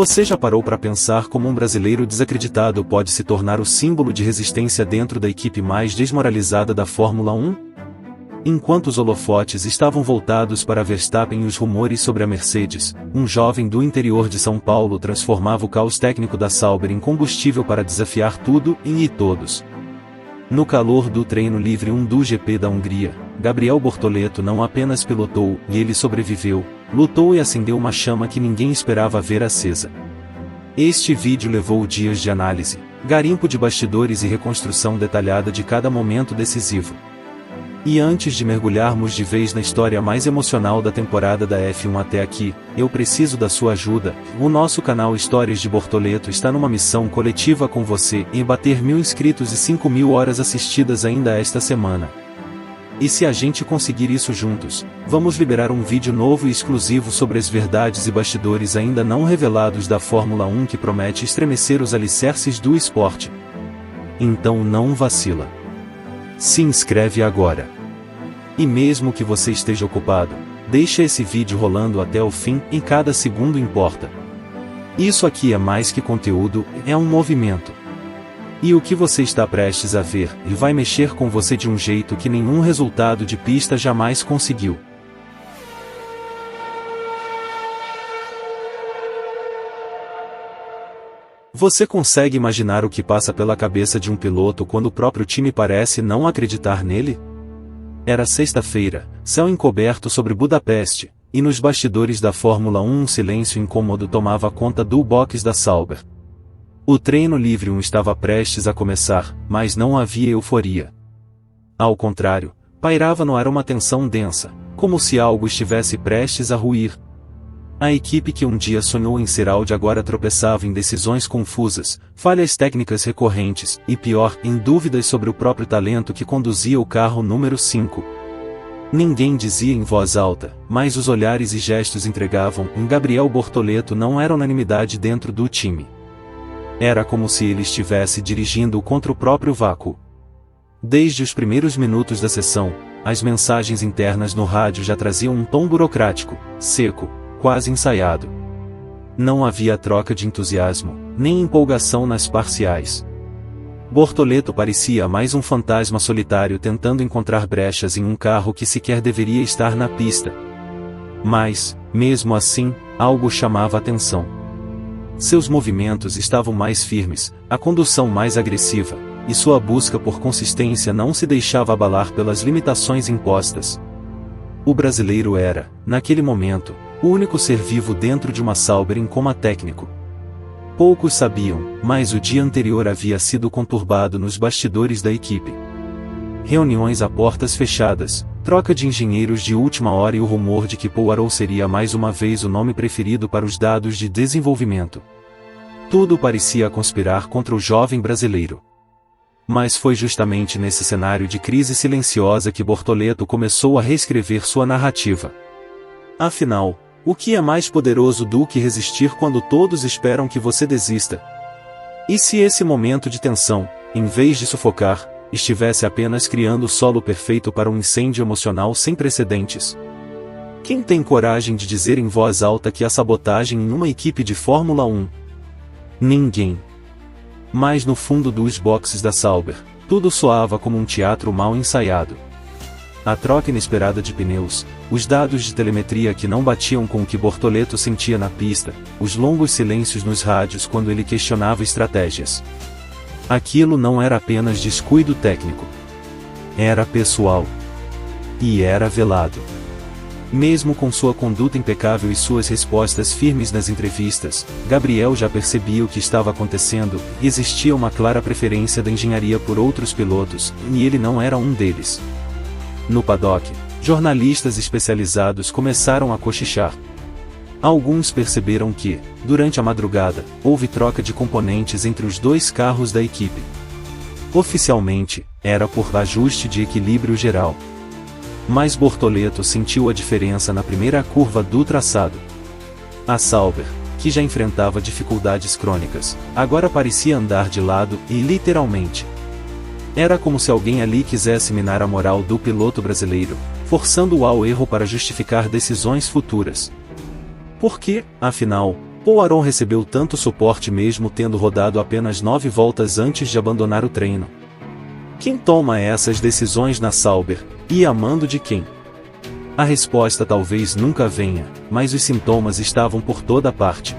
Você já parou para pensar como um brasileiro desacreditado pode se tornar o símbolo de resistência dentro da equipe mais desmoralizada da Fórmula 1? Enquanto os holofotes estavam voltados para Verstappen e os rumores sobre a Mercedes, um jovem do interior de São Paulo transformava o caos técnico da Sauber em combustível para desafiar tudo e todos. No calor do treino livre 1 do GP da Hungria, Gabriel Bortoleto não apenas pilotou, e ele sobreviveu, lutou e acendeu uma chama que ninguém esperava ver acesa. Este vídeo levou dias de análise, garimpo de bastidores e reconstrução detalhada de cada momento decisivo. E antes de mergulharmos de vez na história mais emocional da temporada da F1 até aqui, eu preciso da sua ajuda. O nosso canal Histórias de Bortoleto está numa missão coletiva com você em bater 1000 inscritos e 5000 horas assistidas ainda esta semana. E se a gente conseguir isso juntos, vamos liberar um vídeo novo e exclusivo sobre as verdades e bastidores ainda não revelados da Fórmula 1 que promete estremecer os alicerces do esporte. Então não vacila. Se inscreve agora. E mesmo que você esteja ocupado, deixa esse vídeo rolando até o fim, em cada segundo importa. Isso aqui é mais que conteúdo, é um movimento. E o que você está prestes a ver vai mexer com você de um jeito que nenhum resultado de pista jamais conseguiu. Você consegue imaginar o que passa pela cabeça de um piloto quando o próprio time parece não acreditar nele? Era sexta-feira, céu encoberto sobre Budapeste, e nos bastidores da Fórmula 1 um silêncio incômodo tomava conta do box da Sauber. O treino livre 1 estava prestes a começar, mas não havia euforia. Ao contrário, pairava no ar uma tensão densa, como se algo estivesse prestes a ruir. A equipe que um dia sonhou em ser Audi agora tropeçava em decisões confusas, falhas técnicas recorrentes, e pior, em dúvidas sobre o próprio talento que conduzia o carro número 5. Ninguém dizia em voz alta, mas os olhares e gestos entregavam, Gabriel Bortoleto não era unanimidade dentro do time. Era como se ele estivesse dirigindo contra o próprio vácuo. Desde os primeiros minutos da sessão, as mensagens internas no rádio já traziam um tom burocrático, seco, quase ensaiado. Não havia troca de entusiasmo, nem empolgação nas parciais. Bortoleto parecia mais um fantasma solitário tentando encontrar brechas em um carro que sequer deveria estar na pista. Mas, mesmo assim, algo chamava a atenção. Seus movimentos estavam mais firmes, a condução mais agressiva, e sua busca por consistência não se deixava abalar pelas limitações impostas. O brasileiro era, naquele momento, o único ser vivo dentro de uma Sauber em coma técnico. Poucos sabiam, mas o dia anterior havia sido conturbado nos bastidores da equipe. Reuniões a portas fechadas, troca de engenheiros de última hora e o rumor de que Poirot seria mais uma vez o nome preferido para os dados de desenvolvimento. Tudo parecia conspirar contra o jovem brasileiro. Mas foi justamente nesse cenário de crise silenciosa que Bortoleto começou a reescrever sua narrativa. Afinal, o que é mais poderoso do que resistir quando todos esperam que você desista? E se esse momento de tensão, em vez de sufocar, estivesse apenas criando o solo perfeito para um incêndio emocional sem precedentes? Quem tem coragem de dizer em voz alta que há sabotagem em uma equipe de Fórmula 1? Ninguém. Mas no fundo dos boxes da Sauber, tudo soava como um teatro mal ensaiado. A troca inesperada de pneus, os dados de telemetria que não batiam com o que Bortoleto sentia na pista, os longos silêncios nos rádios quando ele questionava estratégias. Aquilo não era apenas descuido técnico. Era pessoal. E era velado. Mesmo com sua conduta impecável e suas respostas firmes nas entrevistas, Gabriel já percebia o que estava acontecendo, e existia uma clara preferência da engenharia por outros pilotos, e ele não era um deles. No paddock, jornalistas especializados começaram a cochichar. Alguns perceberam que, durante a madrugada, houve troca de componentes entre os dois carros da equipe. Oficialmente, era por ajuste de equilíbrio geral. Mas Bortoleto sentiu a diferença na primeira curva do traçado. A Sauber, que já enfrentava dificuldades crônicas, agora parecia andar de lado e literalmente. Era como se alguém ali quisesse minar a moral do piloto brasileiro, forçando-o ao erro para justificar decisões futuras. Porque, afinal, Paul recebeu tanto suporte mesmo tendo rodado apenas 9 voltas antes de abandonar o treino. Quem toma essas decisões na Sauber, e a mando de quem? A resposta talvez nunca venha, mas os sintomas estavam por toda parte.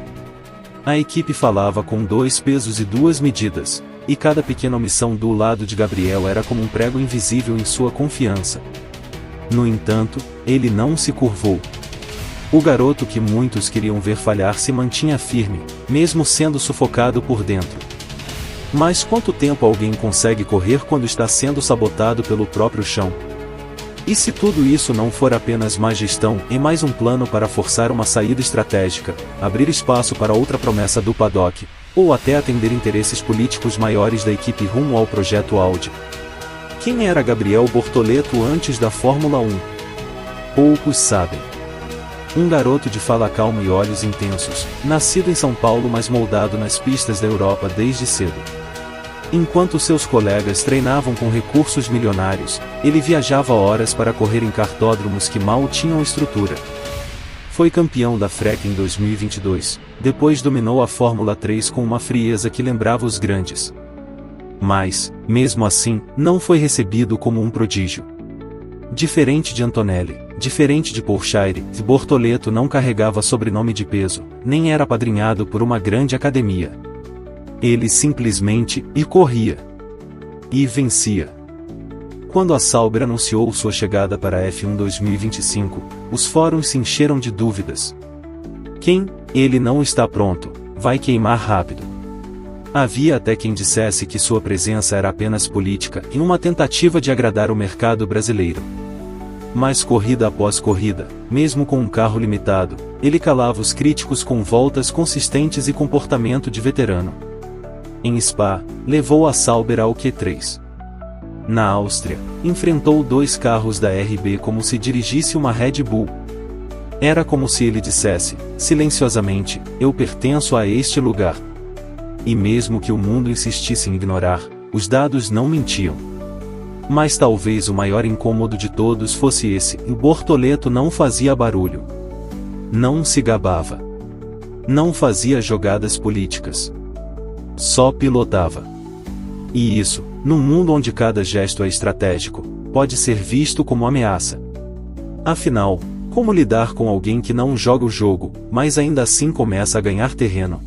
A equipe falava com 2 pesos e 2 medidas, e cada pequena omissão do lado de Gabriel era como um prego invisível em sua confiança. No entanto, ele não se curvou. O garoto que muitos queriam ver falhar se mantinha firme, mesmo sendo sufocado por dentro. Mas quanto tempo alguém consegue correr quando está sendo sabotado pelo próprio chão? E se tudo isso não for apenas má gestão e mais um plano para forçar uma saída estratégica, abrir espaço para outra promessa do paddock, ou até atender interesses políticos maiores da equipe rumo ao projeto Audi? Quem era Gabriel Bortoleto antes da Fórmula 1? Poucos sabem. Um garoto de fala calma e olhos intensos, nascido em São Paulo mas moldado nas pistas da Europa desde cedo. Enquanto seus colegas treinavam com recursos milionários, ele viajava horas para correr em cartódromos que mal tinham estrutura. Foi campeão da FREC em 2022, depois dominou a Fórmula 3 com uma frieza que lembrava os grandes. Mas, mesmo assim, não foi recebido como um prodígio. Diferente de Antonelli, diferente de Pourchaire, Bortoleto não carregava sobrenome de peso, nem era apadrinhado por uma grande academia. Ele simplesmente corria. E vencia. Quando a Sauber anunciou sua chegada para a F1 2025, os fóruns se encheram de dúvidas. Ele não está pronto, vai queimar rápido. Havia até quem dissesse que sua presença era apenas política e uma tentativa de agradar o mercado brasileiro. Mas corrida após corrida, mesmo com um carro limitado, ele calava os críticos com voltas consistentes e comportamento de veterano. Em Spa, levou a Sauber ao Q3. Na Áustria, enfrentou 2 carros da RB como se dirigisse uma Red Bull. Era como se ele dissesse, silenciosamente, eu pertenço a este lugar. E mesmo que o mundo insistisse em ignorar, os dados não mentiam. Mas talvez o maior incômodo de todos fosse esse, o Bortoleto não fazia barulho. Não se gabava. Não fazia jogadas políticas. Só pilotava. E isso, num mundo onde cada gesto é estratégico, pode ser visto como ameaça. Afinal, como lidar com alguém que não joga o jogo, mas ainda assim começa a ganhar terreno?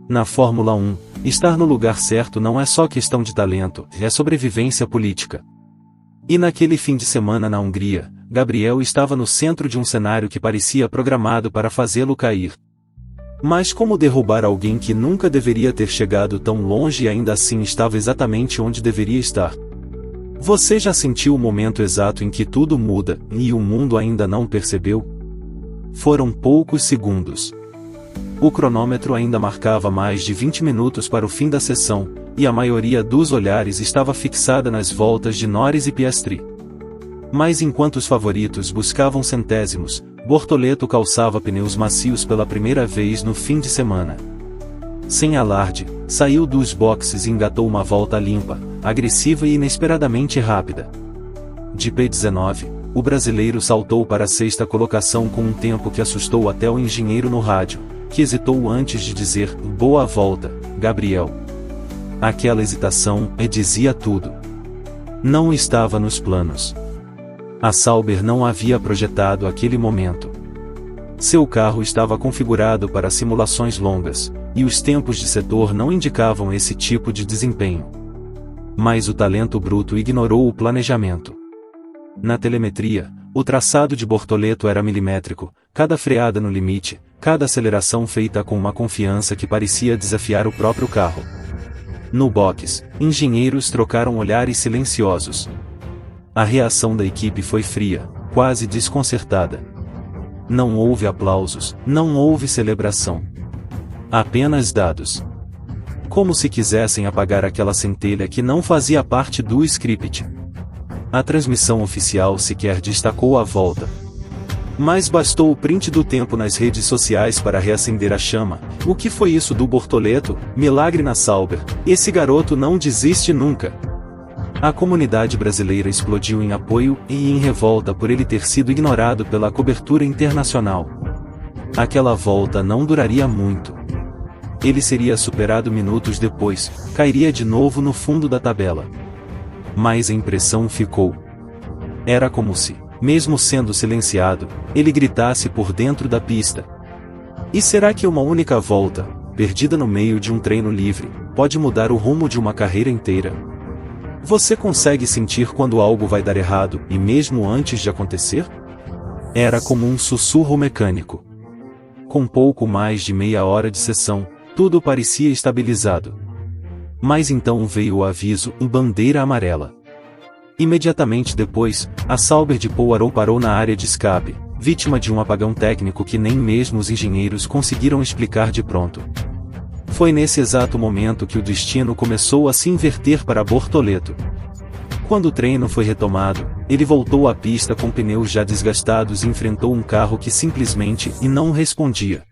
Na Fórmula 1, estar no lugar certo não é só questão de talento, é sobrevivência política. E naquele fim de semana na Hungria, Gabriel estava no centro de um cenário que parecia programado para fazê-lo cair. Mas como derrubar alguém que nunca deveria ter chegado tão longe e ainda assim estava exatamente onde deveria estar? Você já sentiu o momento exato em que tudo muda, e o mundo ainda não percebeu? Foram poucos segundos. O cronômetro ainda marcava mais de 20 minutos para o fim da sessão, e a maioria dos olhares estava fixada nas voltas de Norris e Piastri. Mas enquanto os favoritos buscavam centésimos, Bortoleto calçava pneus macios pela primeira vez no fim de semana. Sem alarde, saiu dos boxes e engatou uma volta limpa, agressiva e inesperadamente rápida. De P19, o brasileiro saltou para a 6ª colocação com um tempo que assustou até o engenheiro no rádio, que hesitou antes de dizer, boa volta, Gabriel. Aquela hesitação dizia tudo. Não estava nos planos. A Sauber não havia projetado aquele momento. Seu carro estava configurado para simulações longas, e os tempos de setor não indicavam esse tipo de desempenho. Mas o talento bruto ignorou o planejamento. Na telemetria, o traçado de Bortoleto era milimétrico, cada freada no limite, cada aceleração feita com uma confiança que parecia desafiar o próprio carro. No box, engenheiros trocaram olhares silenciosos. A reação da equipe foi fria, quase desconcertada. Não houve aplausos, não houve celebração. Apenas dados. Como se quisessem apagar aquela centelha que não fazia parte do script. A transmissão oficial sequer destacou a volta. Mas bastou o print do tempo nas redes sociais para reacender a chama. O que foi isso do Bortoleto? Milagre na Sauber. Esse garoto não desiste nunca. A comunidade brasileira explodiu em apoio e em revolta por ele ter sido ignorado pela cobertura internacional. Aquela volta não duraria muito. Ele seria superado minutos depois, cairia de novo no fundo da tabela. Mas a impressão ficou. Era como se, mesmo sendo silenciado, ele gritasse por dentro da pista. E será que uma única volta, perdida no meio de um treino livre, pode mudar o rumo de uma carreira inteira? Você consegue sentir quando algo vai dar errado, e mesmo antes de acontecer? Era como um sussurro mecânico. Com pouco mais de meia hora de sessão, tudo parecia estabilizado. Mas então veio o aviso em bandeira amarela. Imediatamente depois, a Sauber de Poirot parou na área de escape, vítima de um apagão técnico que nem mesmo os engenheiros conseguiram explicar de pronto. Foi nesse exato momento que o destino começou a se inverter para Bortoleto. Quando o treino foi retomado, ele voltou à pista com pneus já desgastados e enfrentou um carro que simplesmente não respondia.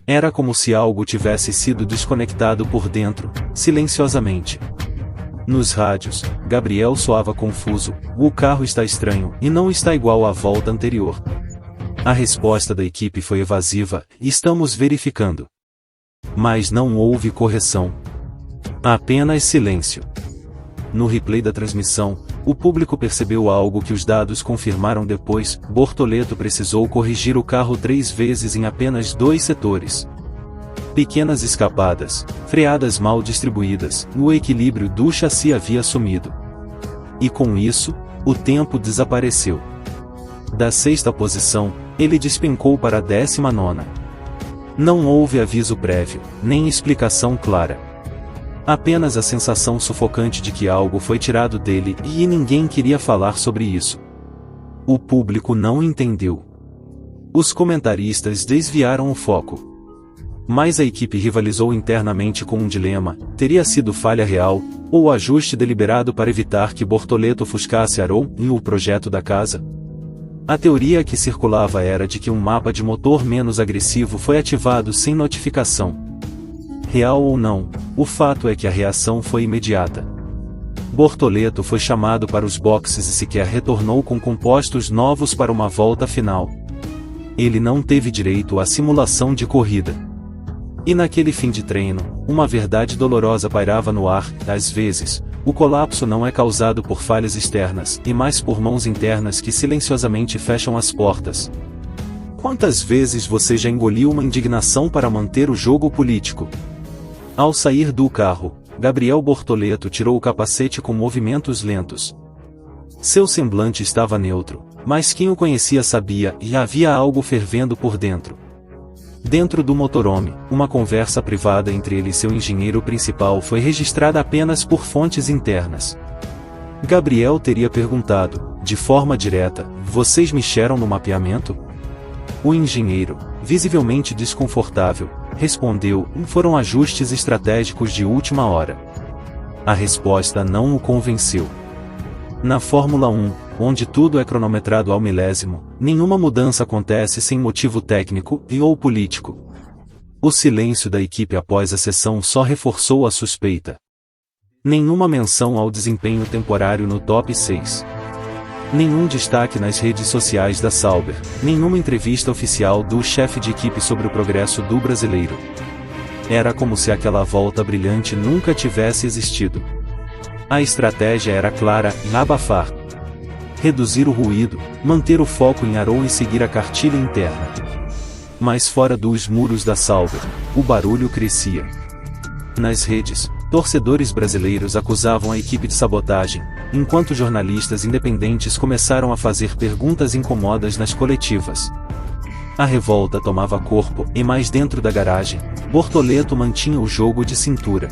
Era como se algo tivesse sido desconectado por dentro, silenciosamente. Nos rádios, Gabriel soava confuso: o carro está estranho e não está igual à volta anterior. A resposta da equipe foi evasiva: estamos verificando. Mas não houve correção. Apenas silêncio. No replay da transmissão, o público percebeu algo que os dados confirmaram depois: Bortoleto precisou corrigir o carro 3 vezes em apenas 2 setores. Pequenas escapadas, freadas mal distribuídas, o equilíbrio do chassi havia sumido. E com isso, o tempo desapareceu. Da 6ª posição, ele despencou para a 19ª. Não houve aviso prévio, nem explicação clara. Apenas a sensação sufocante de que algo foi tirado dele e ninguém queria falar sobre isso. O público não entendeu. Os comentaristas desviaram o foco. Mas a equipe rivalizou internamente com um dilema: teria sido falha real, ou ajuste deliberado para evitar que Bortoleto ofuscasse Aron e o projeto da casa? A teoria que circulava era de que um mapa de motor menos agressivo foi ativado sem notificação. Real ou não, o fato é que a reação foi imediata. Bortoleto foi chamado para os boxes e sequer retornou com compostos novos para uma volta final. Ele não teve direito à simulação de corrida. E naquele fim de treino, uma verdade dolorosa pairava no ar: às vezes, o colapso não é causado por falhas externas, e mais por mãos internas que silenciosamente fecham as portas. Quantas vezes você já engoliu uma indignação para manter o jogo político? Ao sair do carro, Gabriel Bortoleto tirou o capacete com movimentos lentos. Seu semblante estava neutro, mas quem o conhecia sabia e havia algo fervendo por dentro. Dentro do motorhome, uma conversa privada entre ele e seu engenheiro principal foi registrada apenas por fontes internas. Gabriel teria perguntado, de forma direta: vocês mexeram no mapeamento? O engenheiro, visivelmente desconfortável, respondeu: foram ajustes estratégicos de última hora. A resposta não o convenceu. Na Fórmula 1, onde tudo é cronometrado ao milésimo, nenhuma mudança acontece sem motivo técnico ou político. O silêncio da equipe após a sessão só reforçou a suspeita. Nenhuma menção ao desempenho temporário no top 6. Nenhum destaque nas redes sociais da Sauber, nenhuma entrevista oficial do chefe de equipe sobre o progresso do brasileiro. Era como se aquela volta brilhante nunca tivesse existido. A estratégia era clara: abafar. Reduzir o ruído, manter o foco em Aron e seguir a cartilha interna. Mas fora dos muros da Sauber, o barulho crescia. Nas redes, torcedores brasileiros acusavam a equipe de sabotagem, enquanto jornalistas independentes começaram a fazer perguntas incomodas nas coletivas. A revolta tomava corpo, e mais dentro da garagem, Bortoleto mantinha o jogo de cintura.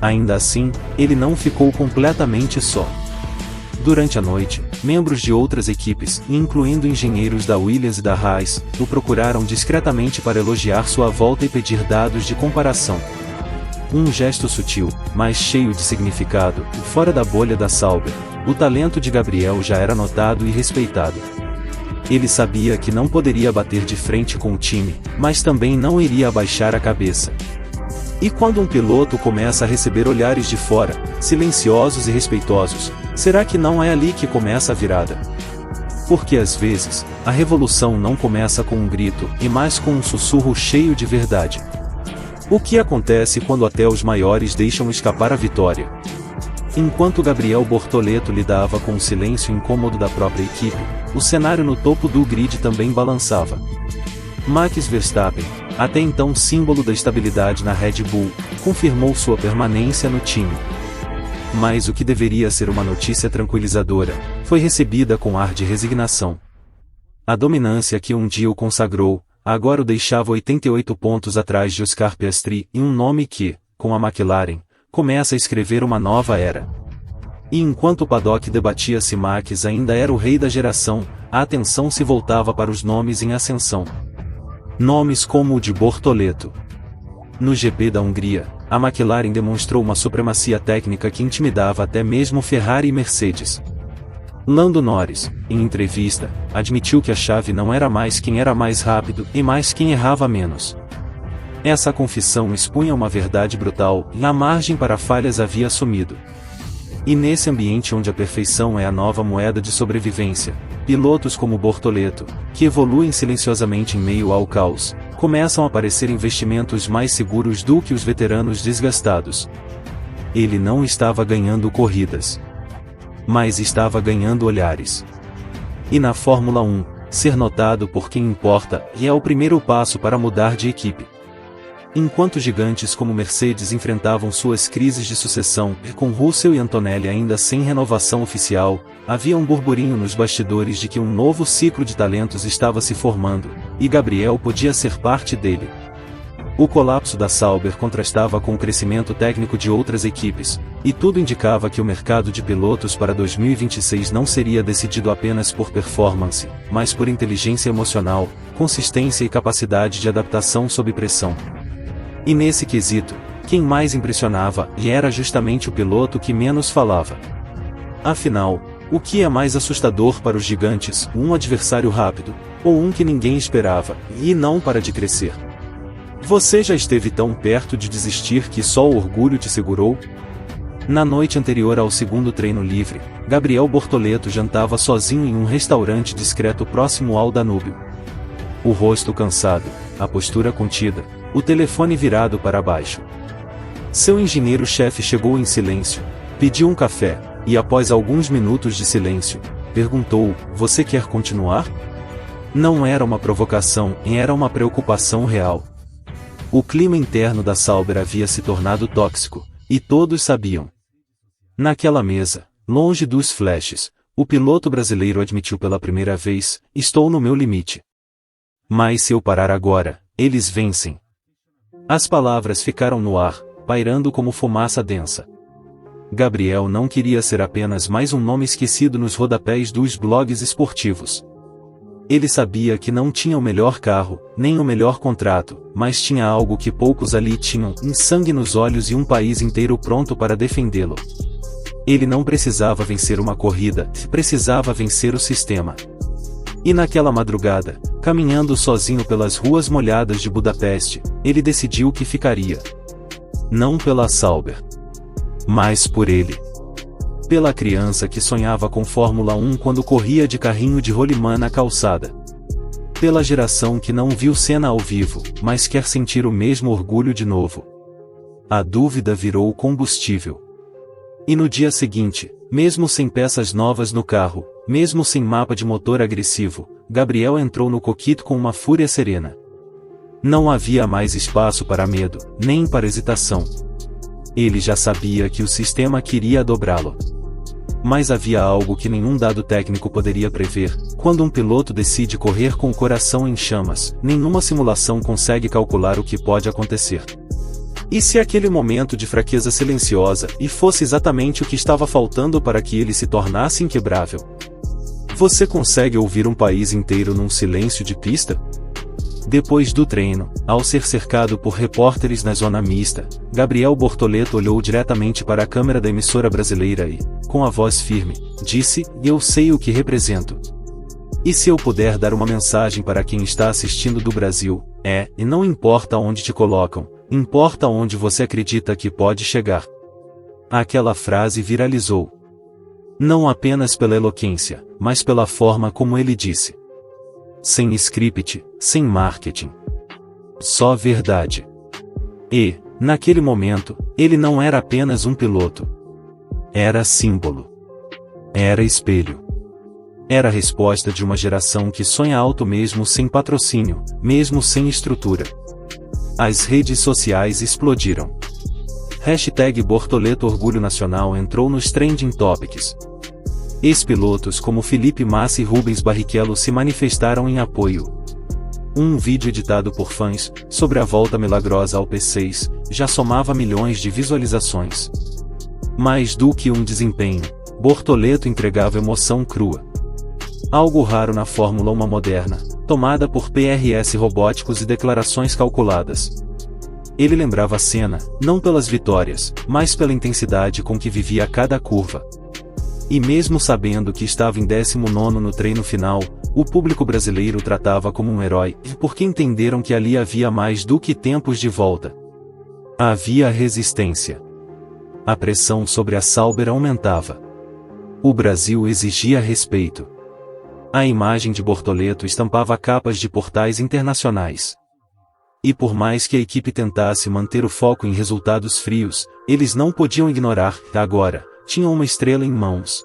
Ainda assim, ele não ficou completamente só. Durante a noite, membros de outras equipes, incluindo engenheiros da Williams e da Haas, o procuraram discretamente para elogiar sua volta e pedir dados de comparação. Um gesto sutil, mas cheio de significado, fora da bolha da Sauber, o talento de Gabriel já era notado e respeitado. Ele sabia que não poderia bater de frente com o time, mas também não iria abaixar a cabeça. E quando um piloto começa a receber olhares de fora, silenciosos e respeitosos, será que não é ali que começa a virada? Porque às vezes, a revolução não começa com um grito, e mais com um sussurro cheio de verdade. O que acontece quando até os maiores deixam escapar a vitória? Enquanto Gabriel Bortoleto lidava com o silêncio incômodo da própria equipe, o cenário no topo do grid também balançava. Max Verstappen, até então símbolo da estabilidade na Red Bull, confirmou sua permanência no time. Mas o que deveria ser uma notícia tranquilizadora, foi recebida com ar de resignação. A dominância que um dia o consagrou, agora o deixava 88 pontos atrás de Oscar Piastri, e um nome que, com a McLaren, começa a escrever uma nova era. E enquanto o paddock debatia se Max ainda era o rei da geração, a atenção se voltava para os nomes em ascensão. Nomes como o de Bortoleto. No GP da Hungria, a McLaren demonstrou uma supremacia técnica que intimidava até mesmo Ferrari e Mercedes. Lando Norris, em entrevista, admitiu que a chave não era mais quem era mais rápido, e mais quem errava menos. Essa confissão expunha uma verdade brutal, e a margem para falhas havia sumido. E nesse ambiente onde a perfeição é a nova moeda de sobrevivência, pilotos como Bortoleto, que evoluem silenciosamente em meio ao caos, começam a aparecer investimentos mais seguros do que os veteranos desgastados. Ele não estava ganhando corridas, mas estava ganhando olhares. E na Fórmula 1, ser notado por quem importa é o primeiro passo para mudar de equipe. Enquanto gigantes como Mercedes enfrentavam suas crises de sucessão, e com Russell e Antonelli ainda sem renovação oficial, havia um burburinho nos bastidores de que um novo ciclo de talentos estava se formando, e Gabriel podia ser parte dele. O colapso da Sauber contrastava com o crescimento técnico de outras equipes, e tudo indicava que o mercado de pilotos para 2026 não seria decidido apenas por performance, mas por inteligência emocional, consistência e capacidade de adaptação sob pressão. E nesse quesito, quem mais impressionava era justamente o piloto que menos falava. Afinal, o que é mais assustador para os gigantes, um adversário rápido, ou um que ninguém esperava, e não para de crescer? Você já esteve tão perto de desistir que só o orgulho te segurou? Na noite anterior ao segundo treino livre, Gabriel Bortoleto jantava sozinho em um restaurante discreto próximo ao Danúbio. O rosto cansado, a postura contida, o telefone virado para baixo. Seu engenheiro-chefe chegou em silêncio, pediu um café, e após alguns minutos de silêncio, perguntou: "Você quer continuar?" Não era uma provocação, era uma preocupação real. O clima interno da Sauber havia se tornado tóxico, e todos sabiam. Naquela mesa, longe dos flashes, o piloto brasileiro admitiu pela primeira vez: "Estou no meu limite. Mas se eu parar agora, eles vencem." As palavras ficaram no ar, pairando como fumaça densa. Gabriel não queria ser apenas mais um nome esquecido nos rodapés dos blogs esportivos. Ele sabia que não tinha o melhor carro, nem o melhor contrato, mas tinha algo que poucos ali tinham: um sangue nos olhos e um país inteiro pronto para defendê-lo. Ele não precisava vencer uma corrida, precisava vencer o sistema. E naquela madrugada, caminhando sozinho pelas ruas molhadas de Budapeste, ele decidiu que ficaria. Não pela Sauber, mas por ele. Pela criança que sonhava com Fórmula 1 quando corria de carrinho de rolimã na calçada. Pela geração que não viu Senna ao vivo, mas quer sentir o mesmo orgulho de novo. A dúvida virou combustível. E no dia seguinte, mesmo sem peças novas no carro, mesmo sem mapa de motor agressivo, Gabriel entrou no cockpit com uma fúria serena. Não havia mais espaço para medo, nem para hesitação. Ele já sabia que o sistema queria dobrá-lo. Mas havia algo que nenhum dado técnico poderia prever: quando um piloto decide correr com o coração em chamas, nenhuma simulação consegue calcular o que pode acontecer. E se aquele momento de fraqueza silenciosa fosse exatamente o que estava faltando para que ele se tornasse inquebrável? Você consegue ouvir um país inteiro num silêncio de pista? Depois do treino, ao ser cercado por repórteres na zona mista, Gabriel Bortoleto olhou diretamente para a câmera da emissora brasileira e, com a voz firme, disse: "Eu sei o que represento. E se eu puder dar uma mensagem para quem está assistindo do Brasil, e não importa onde te colocam, importa onde você acredita que pode chegar." Aquela frase viralizou. Não apenas pela eloquência, mas pela forma como ele disse. Sem script, sem marketing. Só verdade. E, naquele momento, ele não era apenas um piloto. Era símbolo. Era espelho. Era a resposta de uma geração que sonha alto mesmo sem patrocínio, mesmo sem estrutura. As redes sociais explodiram. #Bortoleto Orgulho Nacional entrou nos Trending Topics. Ex-pilotos como Felipe Massa e Rubens Barrichello se manifestaram em apoio. Um vídeo editado por fãs, sobre a volta milagrosa ao P6, já somava milhões de visualizações. Mais do que um desempenho, Bortoleto entregava emoção crua. Algo raro na Fórmula 1 moderna, tomada por PRS robóticos e declarações calculadas. Ele lembrava a cena, não pelas vitórias, mas pela intensidade com que vivia cada curva. E mesmo sabendo que estava em 19º no treino final, o público brasileiro o tratava como um herói, porque entenderam que ali havia mais do que tempos de volta. Havia resistência. A pressão sobre a Sauber aumentava. O Brasil exigia respeito. A imagem de Bortoleto estampava capas de portais internacionais. E por mais que a equipe tentasse manter o foco em resultados frios, eles não podiam ignorar que agora tinham uma estrela em mãos.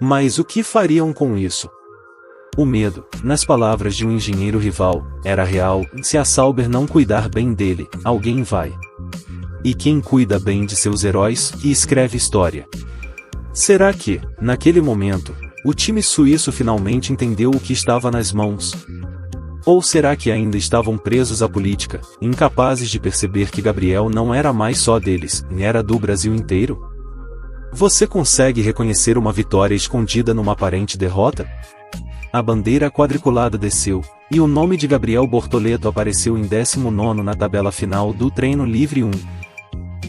Mas o que fariam com isso? O medo, nas palavras de um engenheiro rival, era real. Se a Sauber não cuidar bem dele, alguém vai. E quem cuida bem de seus heróis, e escreve história. Será que, naquele momento, o time suíço finalmente entendeu o que estava nas mãos? Ou será que ainda estavam presos à política, incapazes de perceber que Gabriel não era mais só deles, era do Brasil inteiro? Você consegue reconhecer uma vitória escondida numa aparente derrota? A bandeira quadriculada desceu, e o nome de Gabriel Bortoleto apareceu em 19º na tabela final do treino livre 1.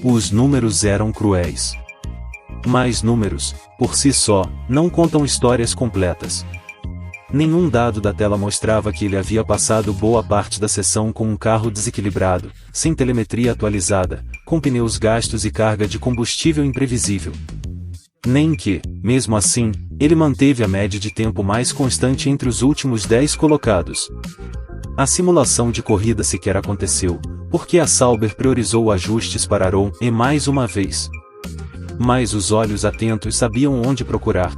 Os números eram cruéis. Mas números, por si só, não contam histórias completas. Nenhum dado da tela mostrava que ele havia passado boa parte da sessão com um carro desequilibrado, sem telemetria atualizada, com pneus gastos e carga de combustível imprevisível. Nem que, mesmo assim, ele manteve a média de tempo mais constante entre os últimos 10 colocados. A simulação de corrida sequer aconteceu, porque a Sauber priorizou ajustes para Aron e mais uma vez. Mas os olhos atentos sabiam onde procurar.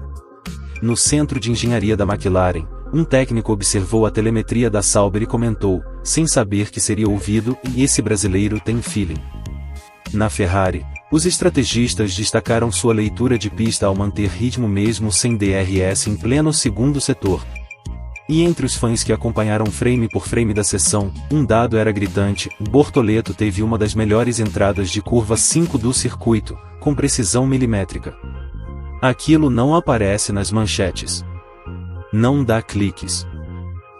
No centro de engenharia da McLaren, um técnico observou a telemetria da Sauber e comentou, sem saber que seria ouvido, e esse brasileiro tem feeling. Na Ferrari, os estrategistas destacaram sua leitura de pista ao manter ritmo mesmo sem DRS em pleno segundo setor. E entre os fãs que acompanharam frame por frame da sessão, um dado era gritante: Bortoleto teve uma das melhores entradas de curva 5 do circuito, com precisão milimétrica. Aquilo não aparece nas manchetes. Não dá cliques.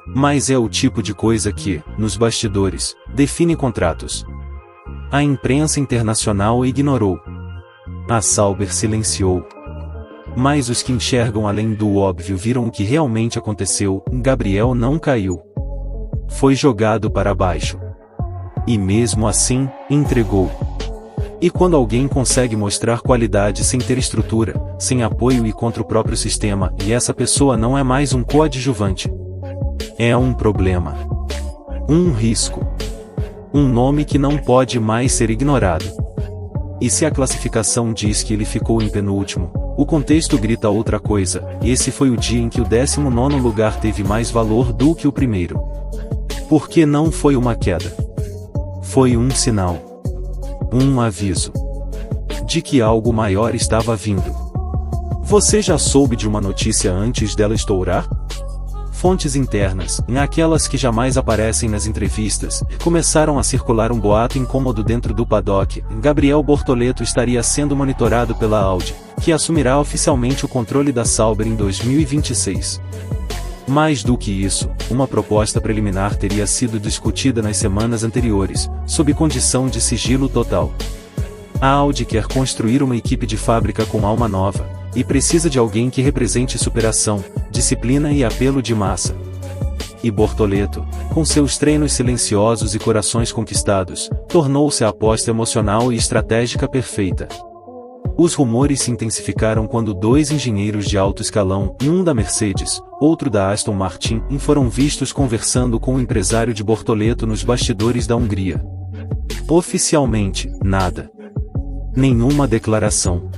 Mas é o tipo de coisa que, nos bastidores, define contratos. A imprensa internacional ignorou. A Sauber silenciou. Mas os que enxergam além do óbvio viram o que realmente aconteceu: Gabriel não caiu. Foi jogado para baixo. E mesmo assim, entregou. E quando alguém consegue mostrar qualidade sem ter estrutura, sem apoio e contra o próprio sistema, e essa pessoa não é mais um coadjuvante, é um problema. Um risco. Um nome que não pode mais ser ignorado. E se a classificação diz que ele ficou em penúltimo, o contexto grita outra coisa: esse foi o dia em que o 19º lugar teve mais valor do que o primeiro. Porque não foi uma queda. Foi um sinal. Um aviso. De que algo maior estava vindo. Você já soube de uma notícia antes dela estourar? Fontes internas, aquelas que jamais aparecem nas entrevistas, começaram a circular um boato incômodo dentro do paddock: Gabriel Bortoleto estaria sendo monitorado pela Audi, que assumirá oficialmente o controle da Sauber em 2026. Mais do que isso, uma proposta preliminar teria sido discutida nas semanas anteriores, sob condição de sigilo total. A Audi quer construir uma equipe de fábrica com alma nova, e precisa de alguém que represente superação, disciplina e apelo de massa. E Bortoleto, com seus treinos silenciosos e corações conquistados, tornou-se a aposta emocional e estratégica perfeita. Os rumores se intensificaram quando dois engenheiros de alto escalão, um da Mercedes, outro da Aston Martin, foram vistos conversando com o empresário de Bortoleto nos bastidores da Hungria. Oficialmente, nada. Nenhuma declaração.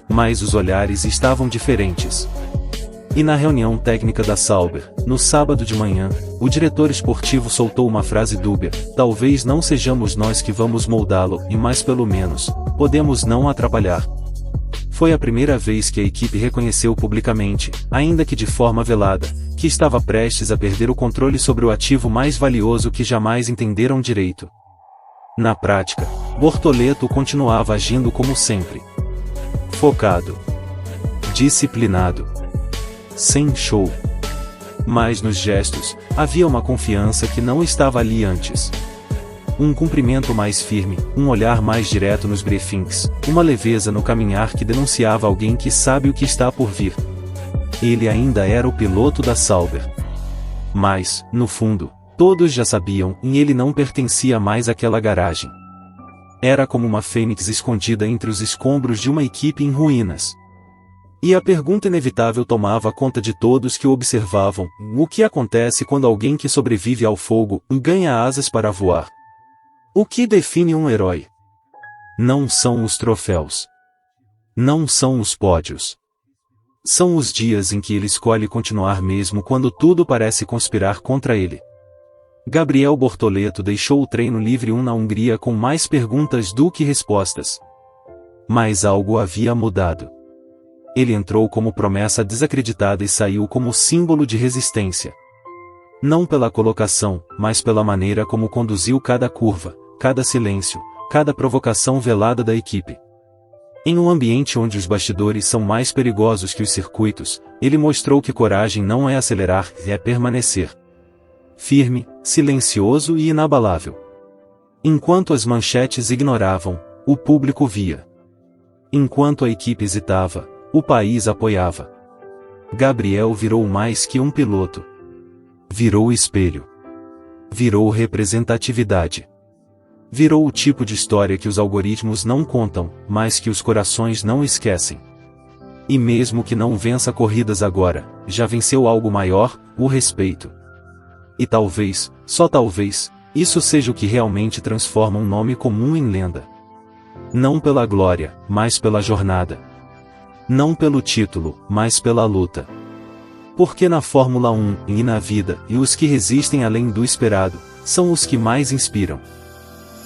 Mas os olhares estavam diferentes. E na reunião técnica da Sauber, no sábado de manhã, o diretor esportivo soltou uma frase dúbia: talvez não sejamos nós que vamos moldá-lo, mas pelo menos, podemos não atrapalhar. Foi a primeira vez que a equipe reconheceu publicamente, ainda que de forma velada, que estava prestes a perder o controle sobre o ativo mais valioso que jamais entenderam direito. Na prática, Bortoleto continuava agindo como sempre. Focado. Disciplinado. Sem show. Mas nos gestos, havia uma confiança que não estava ali antes. Um cumprimento mais firme, um olhar mais direto nos briefings, uma leveza no caminhar que denunciava alguém que sabe o que está por vir. Ele ainda era o piloto da Sauber. Mas, no fundo, todos já sabiam, e ele não pertencia mais àquela garagem. Era como uma fênix escondida entre os escombros de uma equipe em ruínas. E a pergunta inevitável tomava conta de todos que o observavam: o que acontece quando alguém que sobrevive ao fogo ganha asas para voar? O que define um herói? Não são os troféus. Não são os pódios. São os dias em que ele escolhe continuar mesmo quando tudo parece conspirar contra ele. Gabriel Bortoleto deixou o treino livre 1 na Hungria com mais perguntas do que respostas. Mas algo havia mudado. Ele entrou como promessa desacreditada e saiu como símbolo de resistência. Não pela colocação, mas pela maneira como conduziu cada curva, cada silêncio, cada provocação velada da equipe. Em um ambiente onde os bastidores são mais perigosos que os circuitos, ele mostrou que coragem não é acelerar, é permanecer. Firme, silencioso e inabalável. Enquanto as manchetes ignoravam, o público via. Enquanto a equipe hesitava, o país apoiava. Gabriel virou mais que um piloto. Virou espelho. Virou representatividade. Virou o tipo de história que os algoritmos não contam, mas que os corações não esquecem. E mesmo que não vença corridas agora, já venceu algo maior, o respeito. E talvez, só talvez, isso seja o que realmente transforma um nome comum em lenda. Não pela glória, mas pela jornada. Não pelo título, mas pela luta. Porque na Fórmula 1, e na vida, e os que resistem além do esperado, são os que mais inspiram.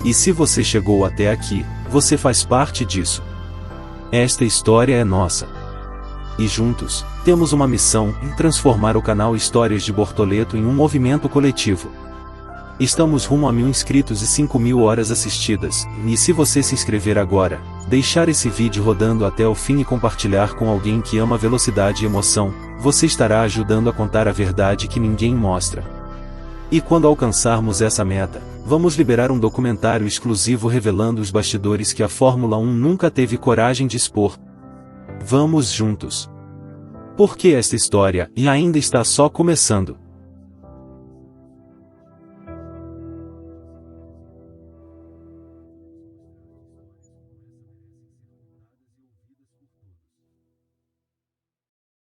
E se você chegou até aqui, você faz parte disso. Esta história é nossa. E juntos, temos uma missão: em transformar o canal Histórias de Bortoleto em um movimento coletivo. Estamos rumo a 1000 inscritos e 5000 horas assistidas, e se você se inscrever agora, deixar esse vídeo rodando até o fim e compartilhar com alguém que ama velocidade e emoção, você estará ajudando a contar a verdade que ninguém mostra. E quando alcançarmos essa meta, vamos liberar um documentário exclusivo revelando os bastidores que a Fórmula 1 nunca teve coragem de expor. Vamos juntos. Porque esta história ainda está só começando.